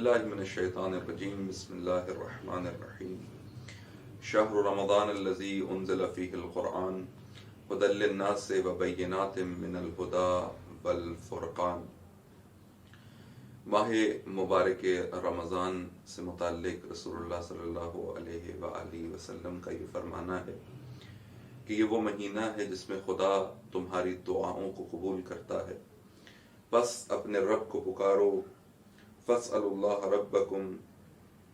باللہ من الشیطان الرجیم بسم اللہ الرحمن الرحیم شہر رمضان الذی انزل فیہ القرآن ھدی للناس وبینات من الہدی والفرقان۔ ماہ مبارک رمضان سے متعلق رسول اللہ صلی اللہ علیہ وآلہ وسلم کا یہ فرمانا ہے کہ یہ وہ مہینہ ہے جس میں خدا تمہاری دعاؤں کو قبول کرتا ہے، بس اپنے رب کو پکارو، فَاسْأَلُوا اللَّهَ رَبَّكُمْ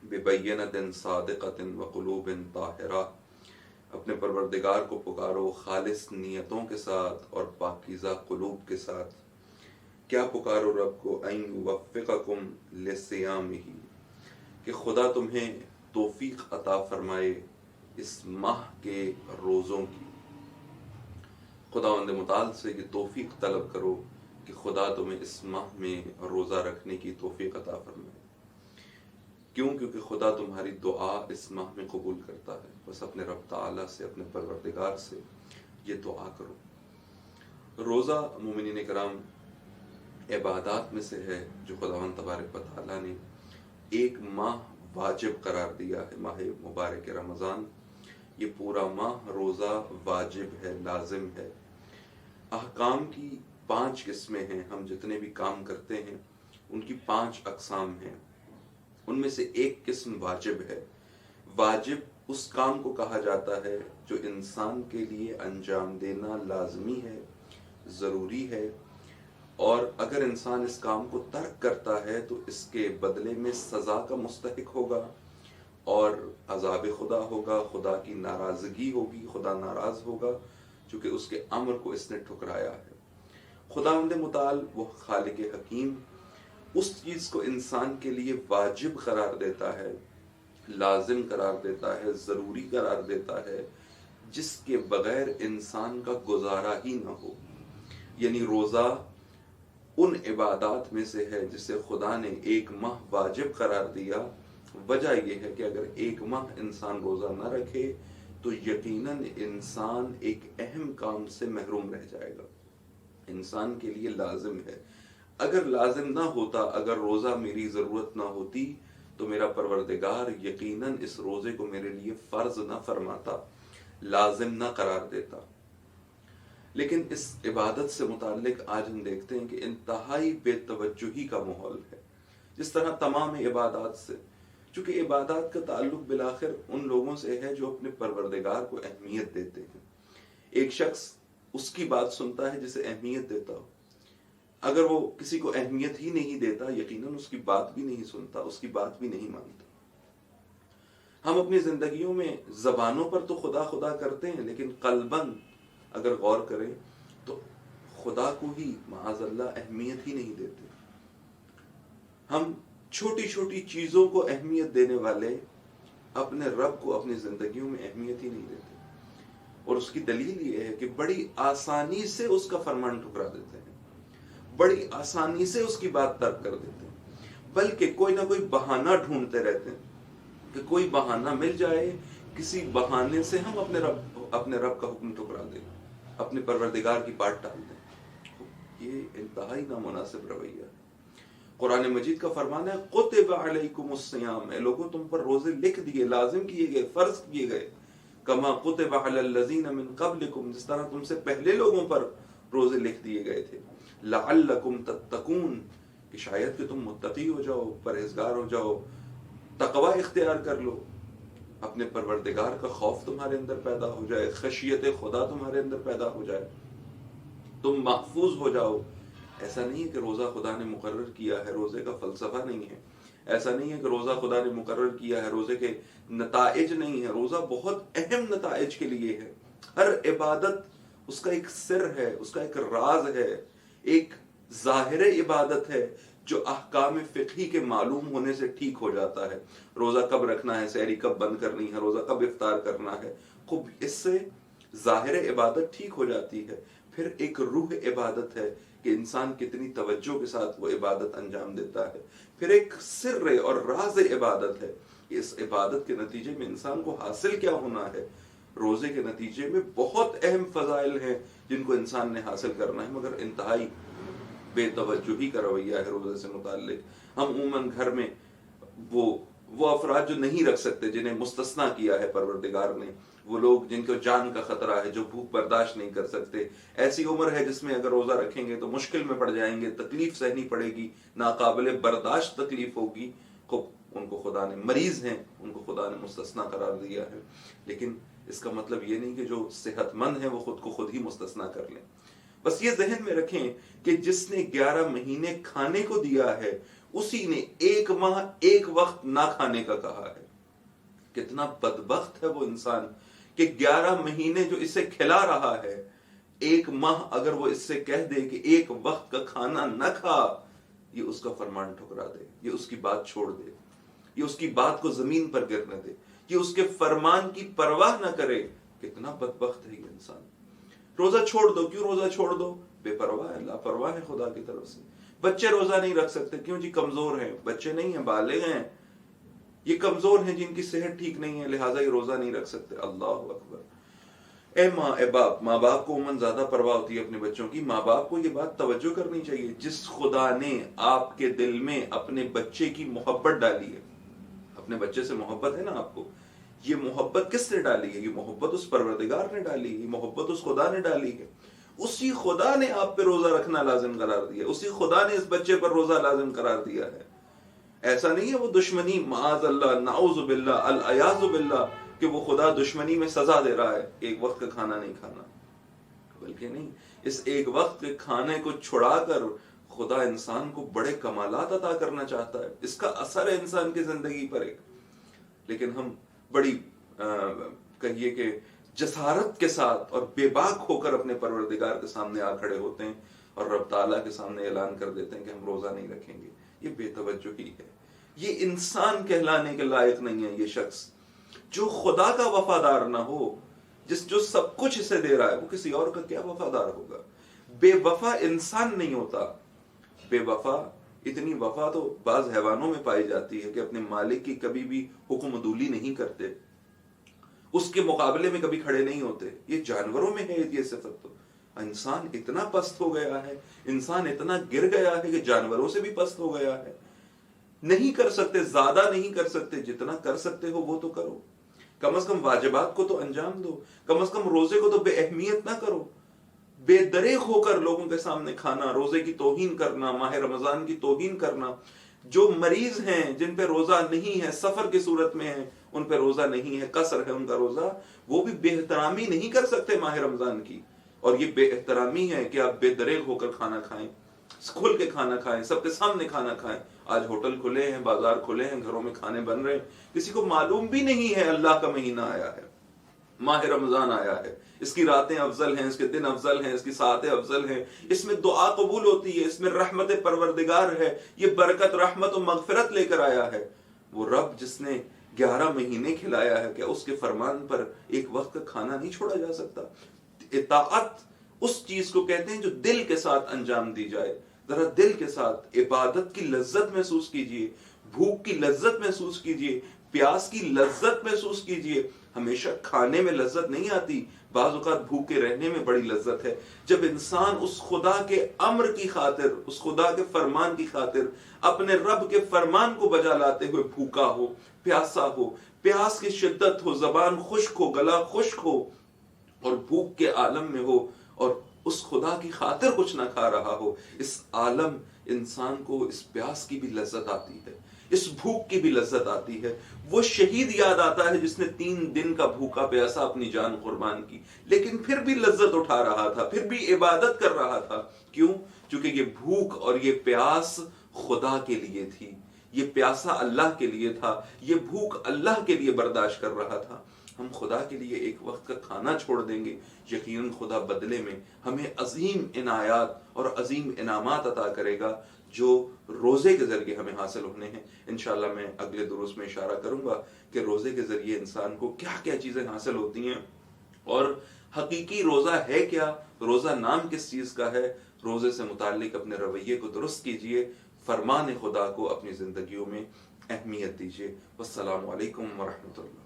بِبَيِّنَةٍ صَادِقَةٍ وَقُلُوبٍ طَاہِرَةٍ، اپنے پروردگار کو پکارو خالص نیتوں کے ساتھ اور پاکیزہ قلوب کے ساتھ۔ کیا پکارو رب کو؟ أَن يُوَفِّقَكُمْ لِصِيَامِهِ، کہ خدا تمہیں توفیق عطا فرمائے اس ماہ کے روزوں کی۔ خداوند متعال سے یہ توفیق طلب کرو کہ خدا تمہیں اس ماہ میں روزہ رکھنے کی توفیق عطا فرمائے۔ کیوں؟ کیونکہ خدا تمہاری دعا اس ماہ میں قبول کرتا ہے۔ بس اپنے رب تعالیٰ سے، اپنے پروردگار سے یہ دعا کرو۔ روزہ مومنین کرام عبادات میں سے ہے جو خداوند تبارک و تعالیٰ نے ایک ماہ واجب قرار دیا ہے۔ ماہ مبارک رمضان، یہ پورا ماہ روزہ واجب ہے، لازم ہے۔ احکام کی 5 قسمیں ہیں۔ ہم جتنے بھی کام کرتے ہیں ان کی 5 اقسام ہیں، ان میں سے ایک قسم واجب ہے۔ واجب اس کام کو کہا جاتا ہے جو انسان کے لیے انجام دینا لازمی ہے، ضروری ہے، اور اگر انسان اس کام کو ترک کرتا ہے تو اس کے بدلے میں سزا کا مستحق ہوگا اور عذاب خدا ہوگا، خدا کی ناراضگی ہوگی، خدا ناراض ہوگا چونکہ اس کے امر کو اس نے ٹھکرایا ہے۔ خداوند متعال وہ خالق حکیم اس چیز کو انسان کے لیے واجب قرار دیتا ہے، لازم قرار دیتا ہے، ضروری قرار دیتا ہے، جس کے بغیر انسان کا گزارا ہی نہ ہو۔ یعنی روزہ ان عبادات میں سے ہے جسے خدا نے ایک ماہ واجب قرار دیا۔ وجہ یہ ہے کہ اگر ایک ماہ انسان روزہ نہ رکھے تو یقیناً انسان ایک اہم کام سے محروم رہ جائے گا۔ انسان کے لیے لازم ہے۔ اگر لازم نہ ہوتا، اگر روزہ میری ضرورت نہ ہوتی تو میرا پروردگار یقیناً اس روزے کو میرے لیے فرض نہ فرماتا، لازم نہ قرار دیتا۔ لیکن اس عبادت سے متعلق آج ہم دیکھتے ہیں کہ انتہائی بے توجہی کا ماحول ہے، جس طرح تمام عبادات سے، چونکہ عبادات کا تعلق بالآخر ان لوگوں سے ہے جو اپنے پروردگار کو اہمیت دیتے ہیں۔ ایک شخص اس کی بات سنتا ہے جسے اہمیت دیتا ہو، اگر وہ کسی کو اہمیت ہی نہیں دیتا یقیناً اس کی بات بھی نہیں سنتا، اس کی بات بھی نہیں مانتا۔ ہم اپنی زندگیوں میں زبانوں پر تو خدا خدا کرتے ہیں لیکن قلباً اگر غور کریں تو خدا کو ہی معاذ اللہ اہمیت ہی نہیں دیتے۔ ہم چھوٹی چھوٹی چیزوں کو اہمیت دینے والے اپنے رب کو اپنی زندگیوں میں اہمیت ہی نہیں دیتے، اور اس کی دلیل یہ ہے کہ بڑی آسانی سے اس کا فرمان ٹھکرا دیتے ہیں، بڑی آسانی سے اس کی بات ترک کر دیتے ہیں، بلکہ کوئی نہ کوئی بہانہ ڈھونڈتے رہتے ہیں کہ کوئی بہانہ مل جائے، کسی بہانے سے ہم اپنے رب کا حکم ٹھکرا دیں، اپنے پروردگار کی بات ٹال دیں۔ یہ انتہائی نامناسب رویہ ہے۔ قرآن مجید کا فرمان ہے کتب علیکم الصیام، اے لوگوں تم پر روزے لکھ دیے، لازم کیے گئے، فرض کیے گئے، کما کتب علی الذین من قبلکم، جس طرح تم سے پہلے لوگوں پر روزے لکھ دیے گئے تھے، لعلکم تتقون، کہ شاید کہ تم متقی ہو جاؤ، پرہیزگار ہو جاؤ، تقوی اختیار کر لو، اپنے پروردگار کا خوف تمہارے اندر پیدا ہو جائے، خشیت خدا تمہارے اندر پیدا ہو جائے، تم محفوظ ہو جاؤ۔ ایسا نہیں ہے کہ روزہ خدا نے مقرر کیا ہے، روزے کا فلسفہ نہیں ہے، ایسا نہیں ہے کہ روزہ خدا نے مقرر کیا ہے، روزے کے نتائج نہیں ہے، روزہ بہت اہم نتائج کے لیے ہے۔ ہر عبادت اس کا ایک سر ہے، اس کا ایک راز ہے، ایک ظاہر عبادت ہے جو احکام فقہی کے معلوم ہونے سے ٹھیک ہو جاتا ہے۔ روزہ کب رکھنا ہے، سحری کب بند کرنی ہے، روزہ کب افطار کرنا ہے، خوب اس سے ظاہر عبادت ٹھیک ہو جاتی ہے۔ پھر ایک روح عبادت ہے کہ انسان کتنی توجہ کے ساتھ وہ عبادت انجام دیتا ہے۔ پھر ایک سر اور راز عبادت ہے کہ اس عبادت کے نتیجے میں انسان کو حاصل کیا ہونا ہے۔ روزے کے نتیجے میں بہت اہم فضائل ہیں جن کو انسان نے حاصل کرنا ہے، مگر انتہائی بے توجہی کا رویہ ہے روزے سے متعلق۔ ہم عموماً گھر میں وہ افراد جو نہیں رکھ سکتے، جنہیں مستثنا کیا ہے پروردگار نے، وہ لوگ جن کو جان کا خطرہ ہے، جو بھوک برداشت نہیں کر سکتے، ایسی عمر ہے جس میں اگر روزہ رکھیں گے تو مشکل میں پڑ جائیں گے، تکلیف سہنی پڑے گی، ناقابل برداشت تکلیف ہوگی، ان کو خدا نے، مریض ہیں ان کو خدا نے مستثنا قرار دیا ہے۔ لیکن اس کا مطلب یہ نہیں کہ جو صحت مند ہیں وہ خود کو خود ہی مستثنا کر لیں۔ بس یہ ذہن میں رکھیں کہ جس نے 11 مہینے کھانے کو دیا ہے، اسی نے 1 ماہ 1 وقت نہ کھانے کا کہا ہے۔ کتنا بدبخت ہے وہ انسان کہ 11 مہینے جو اسے کھلا رہا ہے، 1 ماہ اگر وہ اس سے کہہ دے کہ 1 وقت کا کھانا نہ کھا، یہ اس کا فرمان ٹھکرا دے، یہ اس کی بات چھوڑ دے، یہ اس کی بات کو زمین پر گرنے دے، یہ اس کے فرمان کی پرواہ نہ کرے۔ کتنا بدبخت ہے یہ انسان۔ روزہ چھوڑ دو، کیوں روزہ چھوڑ دو؟ بے پرواہ ہے، لاپرواہ ہے خدا کی طرف سے۔ بچے روزہ نہیں رکھ سکتے، کیوں جی؟ کمزور ہیں، بچے نہیں ہیں، بالغ ہیں، یہ کمزور ہیں جن کی صحت ٹھیک نہیں ہے، لہٰذا یہ روزہ نہیں رکھ سکتے۔ اللہ اکبر۔ اے ماں، اے باپ، ماں باپ کو عموماً زیادہ پرواہ ہوتی ہے اپنے بچوں کی۔ ماں باپ کو یہ بات توجہ کرنی چاہیے، جس خدا نے آپ کے دل میں اپنے بچے کی محبت ڈالی ہے، اپنے بچے سے محبت ہے نا آپ کو، یہ محبت کس نے ڈالی ہے؟ یہ محبت اس پروردگار نے ڈالی ہے، یہ محبت اس خدا نے ڈالی ہے۔ اسی خدا نے آپ پہ روزہ رکھنا لازم قرار دیا، اسی خدا نے اس بچے پر روزہ لازم قرار دیا ہے۔ ایسا نہیں ہے وہ دشمنی، معاذ اللہ، نعوذ باللہ، العیاذ باللہ، کہ وہ خدا دشمنی میں سزا دے رہا ہے 1 وقت کا کھانا نہیں کھانا، بلکہ نہیں، اس 1 وقت کے کھانے کو چھڑا کر خدا انسان کو بڑے کمالات عطا کرنا چاہتا ہے، اس کا اثر ہے انسان کی زندگی پر ایک۔ لیکن ہم بڑی کہیے کہ جسارت کے ساتھ اور بے باک ہو کر اپنے پروردگار کے سامنے آ کھڑے ہوتے ہیں اور رب تعالیٰ کے سامنے اعلان کر دیتے ہیں کہ ہم روزہ نہیں رکھیں گے۔ یہ بے توجہی ہے، یہ انسان کہلانے کے لائق نہیں ہے۔ یہ شخص جو خدا کا وفادار نہ ہو، جو سب کچھ اسے دے رہا ہے، وہ کسی اور کا کیا وفادار ہوگا؟ بے وفا انسان نہیں ہوتا۔ بے وفا، اتنی وفا تو بعض حیوانوں میں پائی جاتی ہے کہ اپنے مالک کی کبھی بھی حکم عدولی نہیں کرتے، اس کے مقابلے میں کبھی کھڑے نہیں ہوتے۔ یہ جانوروں میں ہے یہ صفت۔ تو انسان اتنا پست ہو گیا ہے، انسان اتنا گر گیا ہے کہ جانوروں سے بھی پست ہو گیا ہے۔ نہیں کر سکتے، زیادہ نہیں کر سکتے، جتنا کر سکتے ہو وہ تو کرو، کم از کم واجبات کو تو انجام دو، کم از کم روزے کو تو بے اہمیت نہ کرو۔ بے دریغ ہو کر لوگوں کے سامنے کھانا، روزے کی توہین کرنا، ماہ رمضان کی توہین کرنا، جو مریض ہیں، جن پہ روزہ نہیں ہے، سفر کی صورت میں ہیں، ان پہ روزہ نہیں ہے، قصر ہے ان کا روزہ، وہ بھی بے احترامی نہیں کر سکتے ماہ رمضان کی۔ اور یہ بے احترامی ہے کہ آپ بے دریغ ہو کر کھانا کھائیں، کھل کے کھانا کھائیں، سب کے سامنے کھانا کھائیں۔ آج ہوٹل کھلے ہیں، بازار کھلے ہیں، گھروں میں کھانے بن رہے ہیں، کسی کو معلوم بھی نہیں ہے اللہ کا مہینہ آیا ہے، ماہ رمضان آیا ہے، اس کی راتیں افضل ہیں، اس کے دن افضل ہیں، اس کی ساعتیں افضل ہیں، اس میں دعا قبول ہوتی ہے، اس میں رحمت پروردگار ہے، یہ برکت، رحمت و مغفرت لے کر آیا ہے۔ وہ رب جس نے 11 مہینے کھلایا ہے، کیا اس کے فرمان پر 1 وقت کا کھانا نہیں چھوڑا جا سکتا؟ اطاعت اس چیز کو کہتے ہیں جو دل کے ساتھ انجام دی جائے۔ ذرا دل کے ساتھ عبادت کی لذت محسوس کیجئے، بھوک کی لذت محسوس کیجئے، پیاس کی لذت محسوس کیجئے۔ ہمیشہ کھانے میں لذت نہیں آتی، بعض اوقات بھوکے رہنے میں بڑی لذت ہے۔ جب انسان اس خدا کے امر کی خاطر، اس خدا کے فرمان کی خاطر اپنے رب کے فرمان کو بجا لاتے ہوئے بھوکا ہو، پیاسا ہو، پیاس کی شدت ہو، زبان خشک ہو، گلا خشک ہو، اور بھوک کے عالم میں ہو، اور اس خدا کی خاطر کچھ نہ کھا رہا ہو، اس عالم انسان کو اس پیاس کی بھی لذت آتی ہے، اس بھوک کی بھی لذت آتی ہے۔ وہ شہید یاد آتا ہے جس نے 3 دن کا بھوکا پیاسا اپنی جان قربان کی، لیکن پھر بھی لذت اٹھا رہا تھا، پھر بھی عبادت کر رہا تھا۔ کیوں؟ چونکہ یہ بھوک اور یہ پیاس خدا کے لیے تھی، یہ پیاسا اللہ کے لیے تھا، یہ بھوک اللہ کے لیے برداشت کر رہا تھا۔ ہم خدا کے لیے 1 وقت کا کھانا چھوڑ دیں گے، یقیناً خدا بدلے میں ہمیں عظیم عنایات اور عظیم انعامات عطا کرے گا، جو روزے کے ذریعے ہمیں حاصل ہونے ہیں۔ انشاءاللہ میں اگلے دروس میں اشارہ کروں گا کہ روزے کے ذریعے انسان کو کیا کیا چیزیں حاصل ہوتی ہیں، اور حقیقی روزہ ہے کیا، روزہ نام کس چیز کا ہے۔ روزے سے متعلق اپنے رویے کو درست کیجئے، فرمان خدا کو اپنی زندگیوں میں اہمیت دیجئے۔ والسلام علیکم ورحمۃ اللہ۔